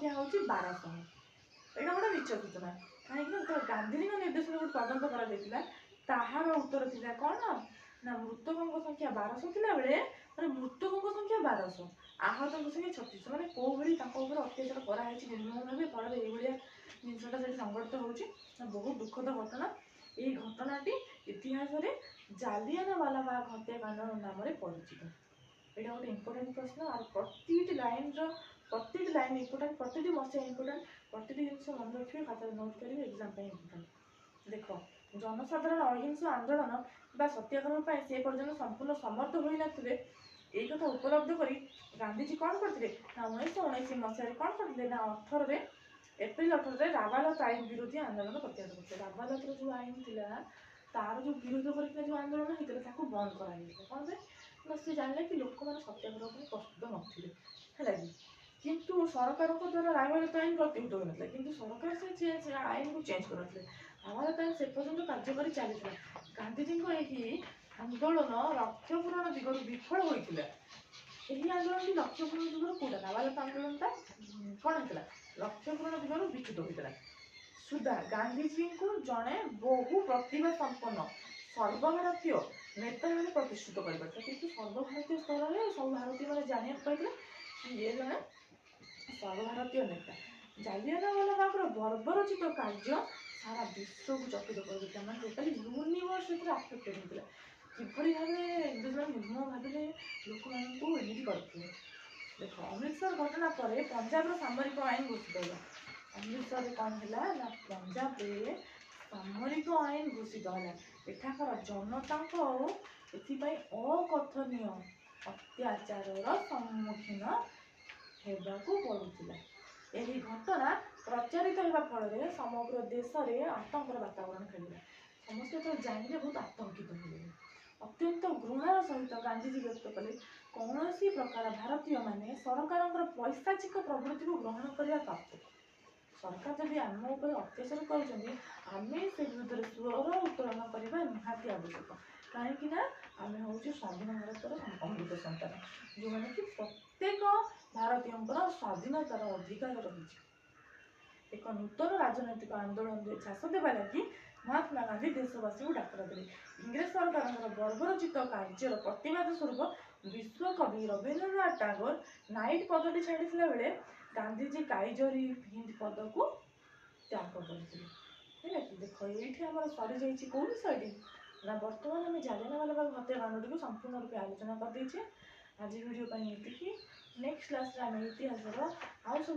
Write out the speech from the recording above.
संख्या हूँ 1200। यहाँ गोटे मिछ सूचना कहीं गांधीजी निर्देशन गोटे तदंत कर उत्तर थी कौन ना मृतकों संख्या 1200 थिला बेले माने मृतकों संख्या 1200 आहत संख्या 36 माने को भली अत्याचार कराई निर्मम भाव फल ये जिनटा से संघटित होची बहुत दुखद घटना। ये घटनाटी इतिहास रे जालियानवाला बाग हत्याकांड नाम परिचित। यहाँ गोटे इम्पोर्टाट प्रश्न और प्रति लाइन इम्पोर्टाट प्रति मसीहा इम्पोर्टाट प्रति जिन मन रखिए खाता नोट करेंगे एग्जाम इम्पोर्टाट। देख जनसाधारण अहिंस आंदोलन बा सत्याग्रह से पर्यटन संपूर्ण समर्थ हो नथिले यही कथा उपलब्ध करी गांधीजी कौन करते ना 1919 मसीह कौन करते ना 18 एप्रिल 18 रावालत आईन विरोधी आंदोलन प्रत्याहार करते। रावालत जो आईन थिला तार जो विरोध करके जो आंदोलन होता है बंद कर कौन पे सी जान कि लोक मैंने सत्याग्रह को प्रस्तुत नथिले है किंतु सरकार द्वारा रावालत आईन प्रत्युत हो ना कि सरकार से आईन को चेंज कर रावालत आईन से पर्यटन कार्यकारी चली गांधीजी यही आंदोलन लक्ष्य पूरण दिगरू विफल होता यही आंदोलन लक्ष्य पूरण दिगरू कौटा रावालत आंदोलनटा कौन होता लक्ष्य पूरण दिगरू विच्युत होता सुधा गांधीजी को जड़े बहु प्रतिभा संपन्न सर्वभारतीय नेता मैंने प्रतिष्ठित कर कि सर्वभारतीय स्तर में सब भारतीय मैंने जाना पाइले कि ये जड़े सर्वभारतीय नेता। जालियानवाला बागर बर्बरचित कार्य सारा विश्व को चकित कर मैंने टोटाली यूनिवर्स आफेक्टेड होता किभली भाव इंग्रेज मैंने निर्मम भाव लोक मानी करते। देख अमृतसर घटना पर पंजाब सामरिक आईन घोषित होगा अमृतसर कौन है ना पंजाब रे सामरिक आईन घोषित है एठाकर जनता अकथनीय अत्याचार सम्मुखीन हेबाकू पड़ुथिला। यही घटना प्रचारित होगा फल समग्र देश में आतंकर वातावरण खेलिला समस्त तो जानले बहुत आतंकित हो अत्यंत घृणार सहित गांधीजी व्यक्त कले कौन प्रकार भारतीय माने सरकार पैसाचिक प्रवृत्ति को ग्रहण करने प्राप्त सरकार जब आम अत्याचार करें से विरुद्ध स्वर उत्तोलन करने निहाती आवश्यक कहीं आम हूँ स्वाधीन भारतर अमृत सन्तान जो मैंने कि प्रत्येक भारतीय स्वाधीनतार अधिकार रही एक नूतन राजनैतिक आंदोलन में झास देवा लगी महात्मा गांधी देशवासी को डाकरा देले। इंग्रेज सरकार बर्बरचित कार्यर प्रतिवाद स्वरूप विश्वकवि रवीन्द्रनाथ टागोर नाइट पदटी छाड़ी बेले गांधीजी काइजरी हिंद पद को त्याग करते है कि देख ये आम सरी जाइए कौन विषय ना बर्तमान आम जालियानवाला बाग हत्याकांड को संपूर्ण रूप आलोचना करदे आज वीडियो ये नेक्स्ट क्लास आम इतिहास आउ सब